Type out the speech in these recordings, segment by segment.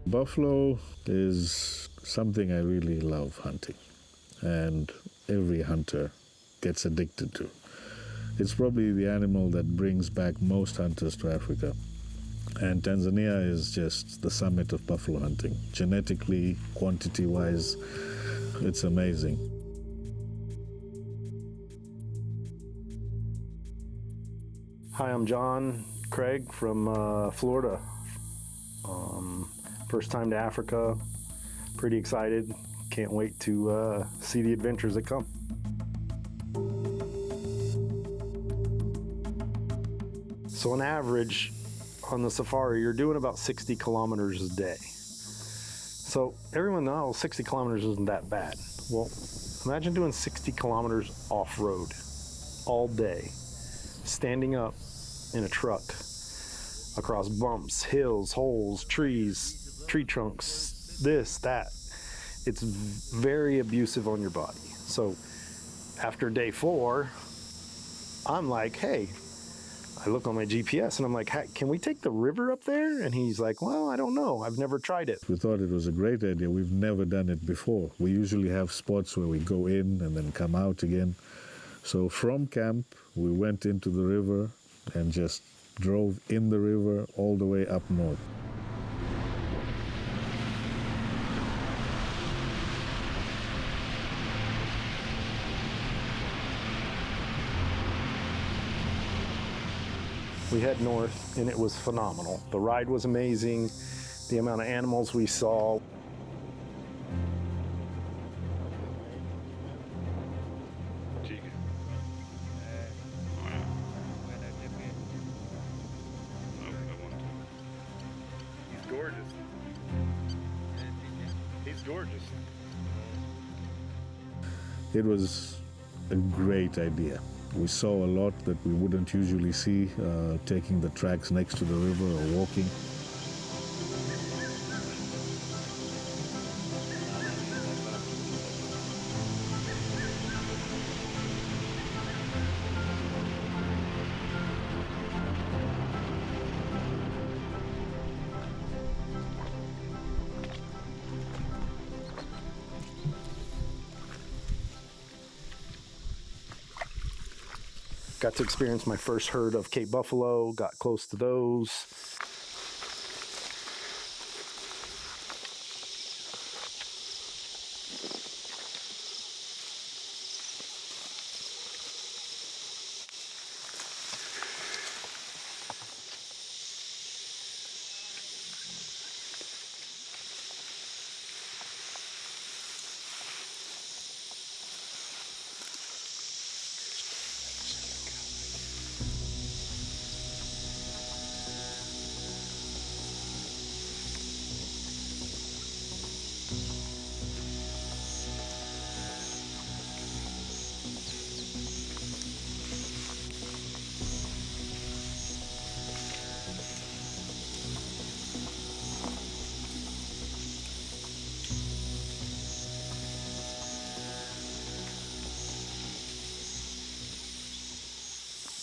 Buffalo is something I really love hunting, and every hunter gets addicted to. It's probably the animal that brings back most hunters to Africa. And Tanzania is just the summit of buffalo hunting. Genetically, quantity-wise, it's amazing. Hi, I'm John Craig from Florida. First time to Africa. Pretty excited. Can't wait to see the adventures that come. So on average, on the safari, you're doing about 60 kilometers a day. So everyone knows 60 kilometers isn't that bad. Well, imagine doing 60 kilometers off-road all day, standing up in a truck across bumps, hills, holes, trees, tree trunks, this, that. It's very abusive on your body. So after day 4, I'm like, hey, I look on my GPS and I'm like, hey, can we take the river up there? And he's like, well, I don't know. I've never tried it. We thought it was a great idea. We've never done it before. We usually have spots where we go in and then come out again. So from camp, we went into the river and just drove in the river all the way up north. We head north and it was phenomenal. The ride was amazing. The amount of animals we saw. He's gorgeous. He's gorgeous. It was a great idea. We saw a lot that we wouldn't usually see, taking the tracks next to the river or walking. Got to experience my first herd of Cape buffalo, got close to those.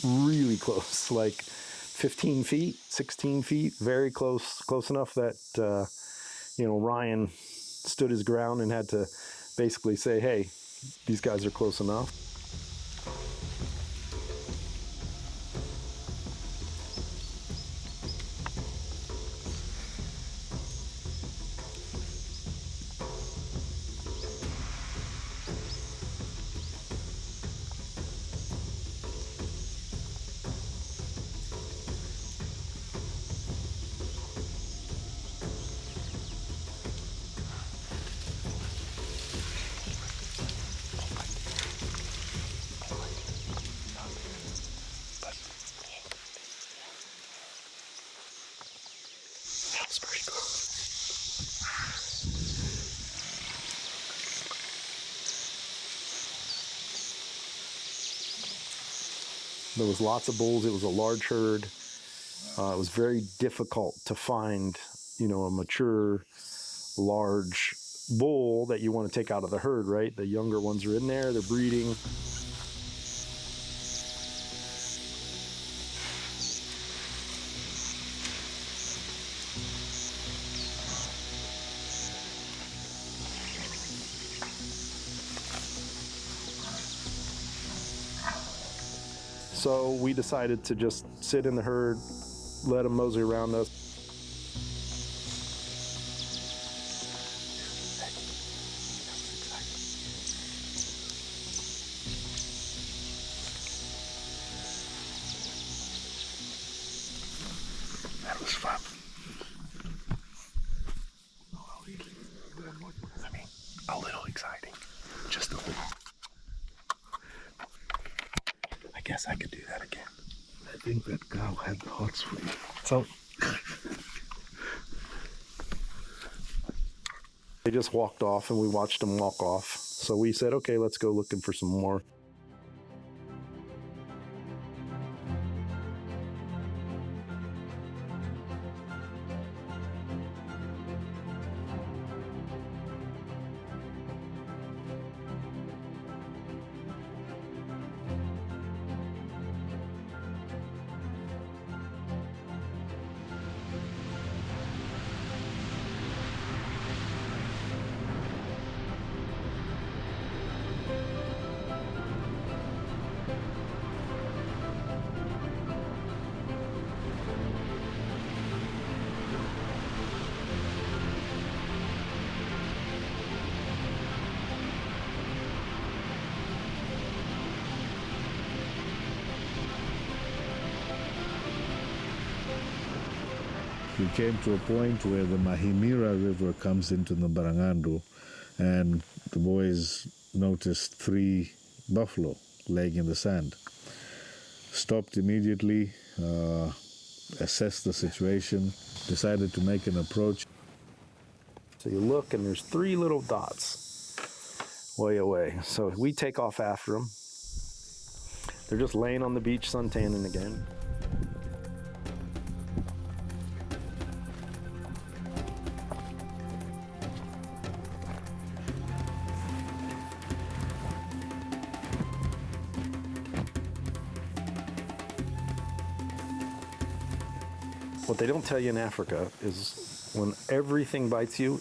Really close, like 15 feet, 16 feet, very close enough that, Ryan stood his ground and had to basically say, hey, these guys are close enough. That's pretty cool. There was lots of bulls. It was a large herd. It was very difficult to find, a mature, large bull that you want to take out of the herd, right? The younger ones are in there, they're breeding. So we decided to just sit in the herd, let them mosey around us. That was fun. I mean, a little exciting. Just a little. I guess I could do that again. I think that cow had the hots for you. So they just walked off and we watched them walk off. So we said, okay, let's go looking for some more. We came to a point where the Mahimira River comes into the Barangandu, and the boys noticed 3 buffalo laying in the sand. Stopped immediately, assessed the situation, decided to make an approach. So you look and there's 3 little dots way away. So we take off after them. They're just laying on the beach suntanning again. What they don't tell you in Africa is when everything bites you,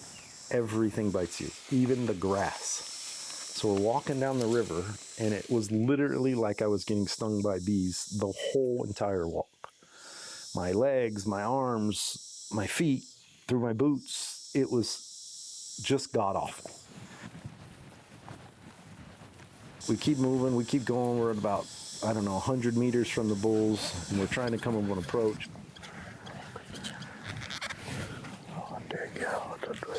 even the grass. So we're walking down the river, and it was literally like I was getting stung by bees the whole entire walk. My legs, my arms, my feet, through my boots, it was just god-awful. We keep moving, we keep going. We're at about, 100 meters from the bulls, and we're trying to come up on approach.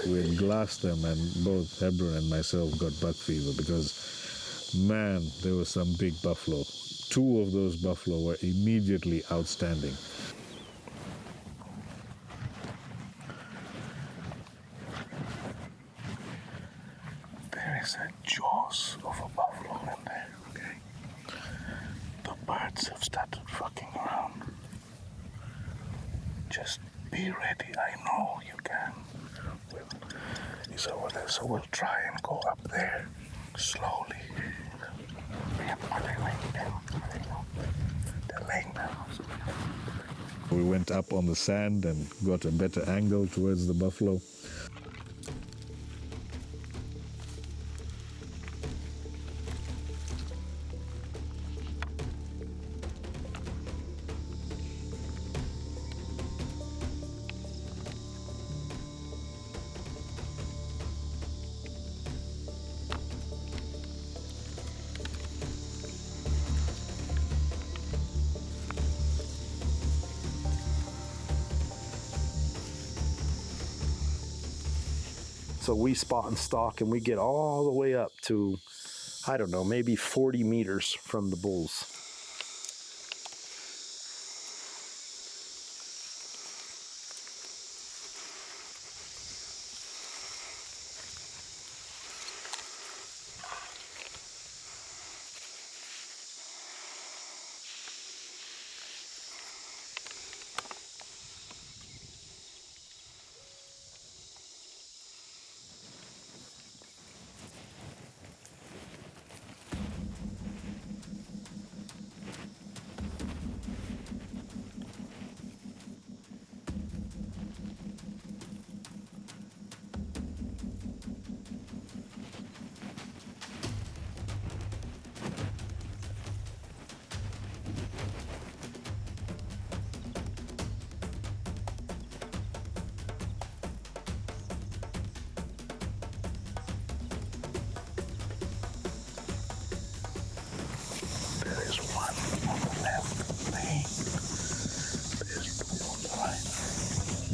We had glassed them, and both Hebron and myself got buck fever because, man, there was some big buffalo. 2 of those buffalo were immediately outstanding. There is a jaws of a buffalo in there, okay? The birds have started fucking around. Just be ready, I know you can. He's over there, so we'll try and go up there slowly. They're laying down. We went up on the sand and got a better angle towards the buffalo. So we spot and stalk, and we get all the way up to, maybe 40 meters from the bulls.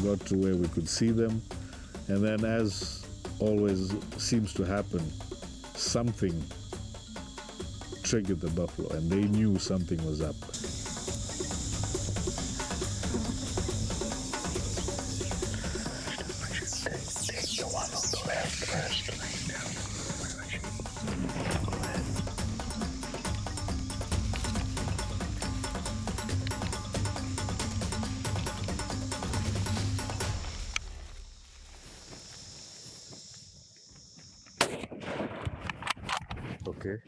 got to where we could see them, and then, as always seems to happen, something triggered the buffalo, and they knew something was up. Take the one on the left first. Okay.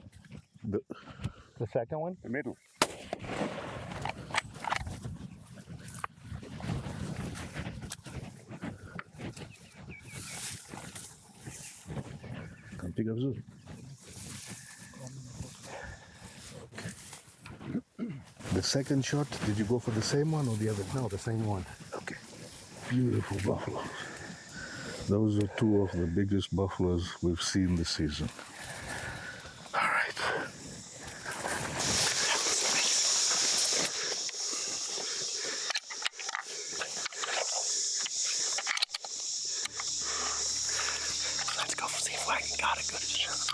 The second one? The middle. Come pick up Zeus. The second shot, did you go for the same one or the other? No, the same one. Okay. Beautiful buffalo. Those are two of the biggest buffaloes we've seen this season. All right. Let's go see if I got a good shot.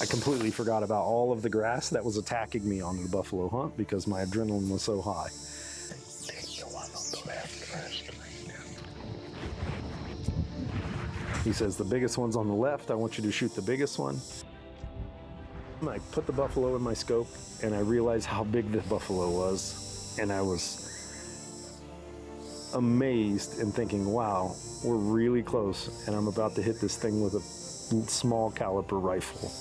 I completely forgot about all of the grass that was attacking me on the buffalo hunt because my adrenaline was so high. Take the one on the left first. He says, the biggest one's on the left. I want you to shoot the biggest one. I put the buffalo in my scope and I realized how big the buffalo was. And I was amazed and thinking, wow, we're really close. And I'm about to hit this thing with a small caliber rifle.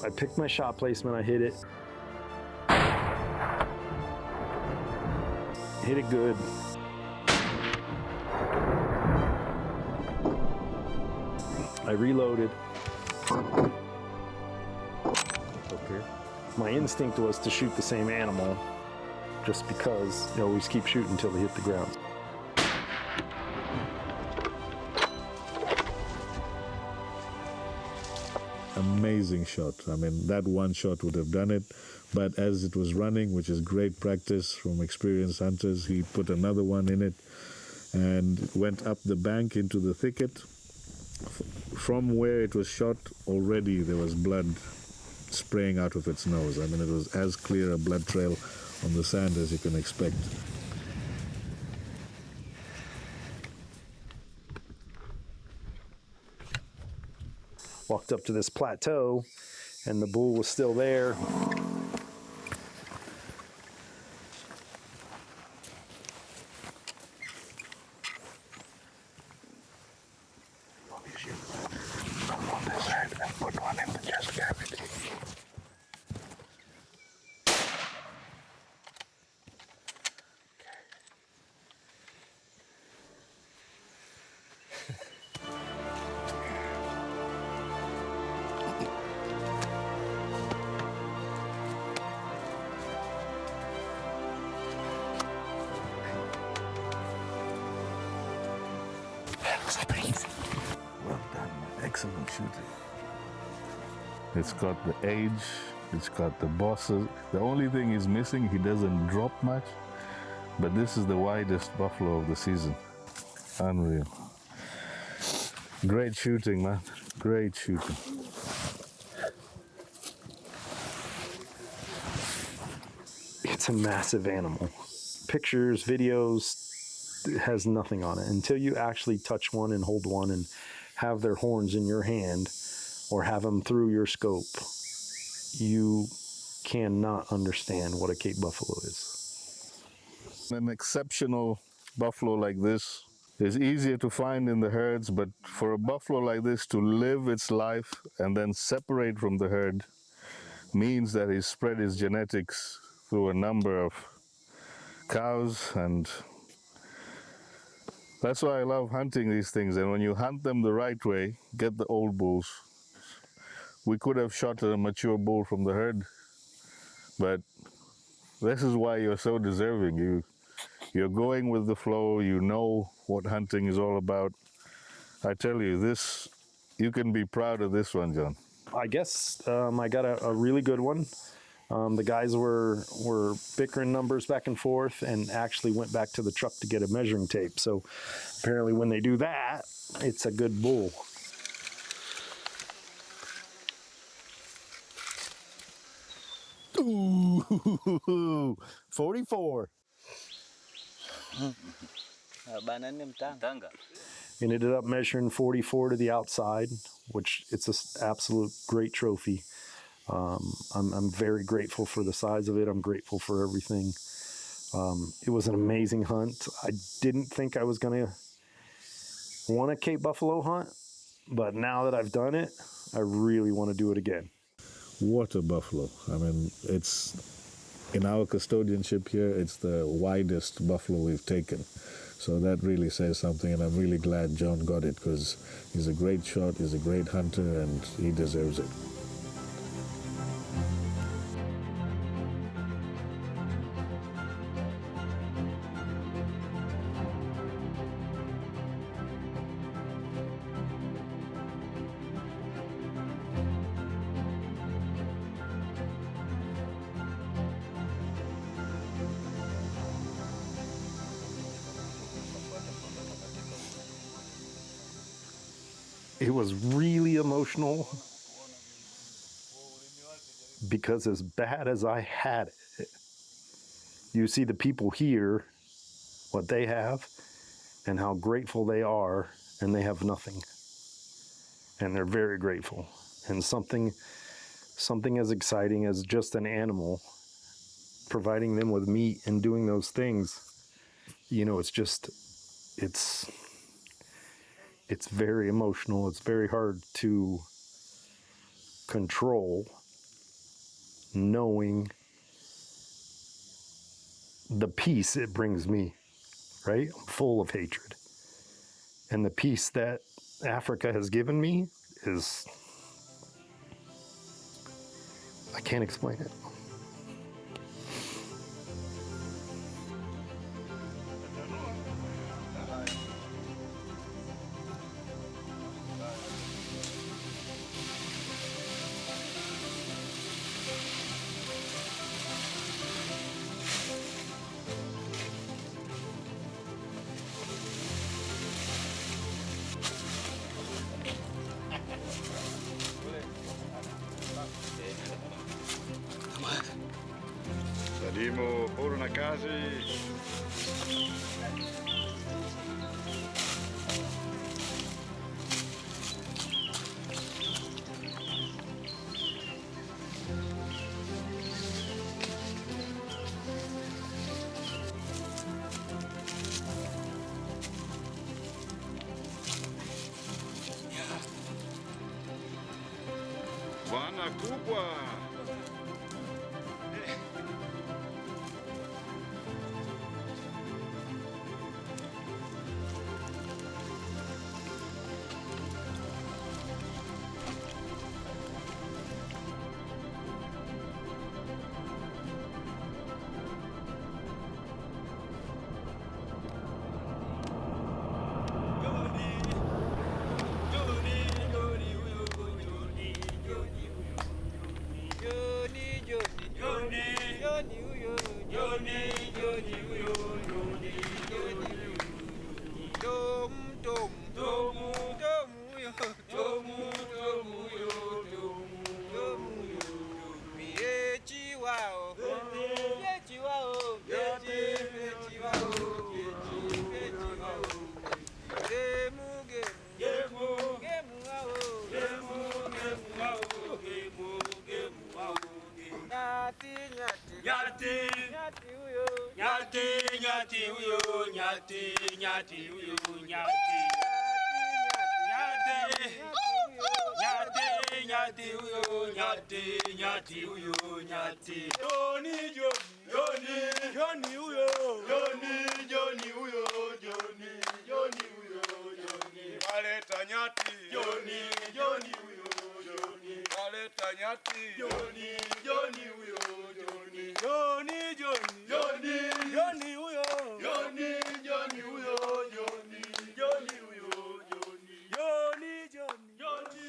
I picked my shot placement, I hit it. Hit it good. I reloaded. Okay. My instinct was to shoot the same animal just because they always keep shooting until they hit the ground. Amazing shot. I mean, that one shot would have done it, but as it was running, which is great practice from experienced hunters, he put another one in it and went up the bank into the thicket. From where it was shot, already there was blood spraying out of its nose. I mean, it was as clear a blood trail on the sand as you can expect. Walked up to this plateau and the bull was still there. Come on this side and put one in the chest cavity. Well done, man. Excellent shooting. It's got the age, it's got the bosses. The only thing he's missing, he doesn't drop much, but this is the widest buffalo of the season. Unreal. Great shooting, man. Great shooting. It's a massive animal. Pictures, videos, it has nothing on it. Until you actually touch one and hold one and have their horns in your hand or have them through your scope, you cannot understand what a Cape buffalo is. An exceptional buffalo like this is easier to find in the herds, but for a buffalo like this to live its life and then separate from the herd means that he's spread his genetics through a number of cows, and that's why I love hunting these things. And when you hunt them the right way, get the old bulls. We could have shot a mature bull from the herd, but this is why you're so deserving. You're going with the flow, you know what hunting is all about. I tell you, this, you can be proud of this one, John. I guess I got a really good one. The guys were bickering numbers back and forth and actually went back to the truck to get a measuring tape. So apparently when they do that, it's a good bull. Ooh, 44. And ended up measuring 44 to the outside, which it's an absolute great trophy. I'm very grateful for the size of it. I'm grateful for everything. It was an amazing hunt. I didn't think I was going to want a Cape Buffalo hunt, but now that I've done it, I really want to do it again. What a buffalo. I mean, it's, in our custodianship here, it's the widest buffalo we've taken. So that really says something, and I'm really glad John got it, because he's a great shot, he's a great hunter, and he deserves it. It was really emotional because as bad as I had it, you see the people here, what they have, and how grateful they are, and they have nothing. And they're very grateful. And something as exciting as just an animal, providing them with meat and doing those things, it's very emotional. It's very hard to control, knowing the peace it brings me, right? I'm full of hatred. And the peace that Africa has given me is, I can't explain it. Salimos por una calle. Bwana kubwa.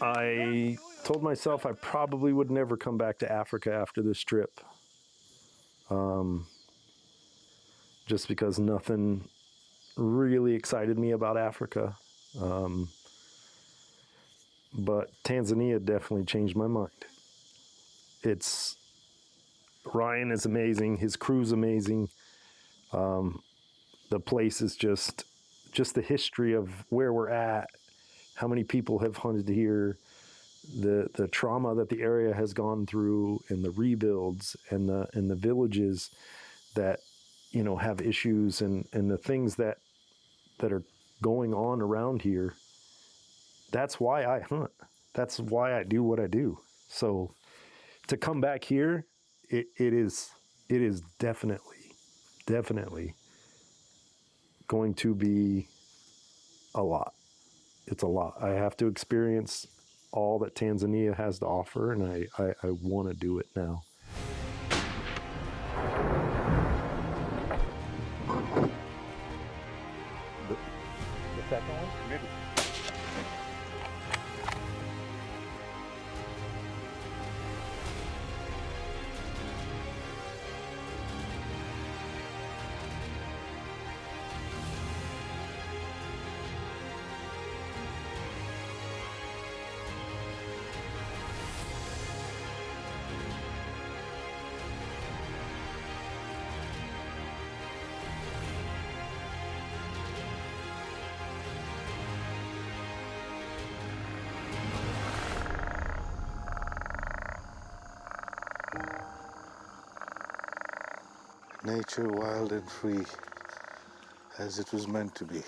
I told myself I probably would never come back to Africa after this trip. just because nothing really excited me about Africa. But Tanzania definitely changed my mind. Ryan is amazing. His crew's amazing. The place is just the history of where we're at, how many people have hunted here, the trauma that the area has gone through, and the rebuilds, and the villages that have issues, and the things that are going on around here. That's why I hunt. That's why I do what I do. So to come back here, it is definitely going to be a lot. It's a lot. I have to experience all that Tanzania has to offer, and I want to do it now. The second one? Maybe. Nature wild and free, as it was meant to be.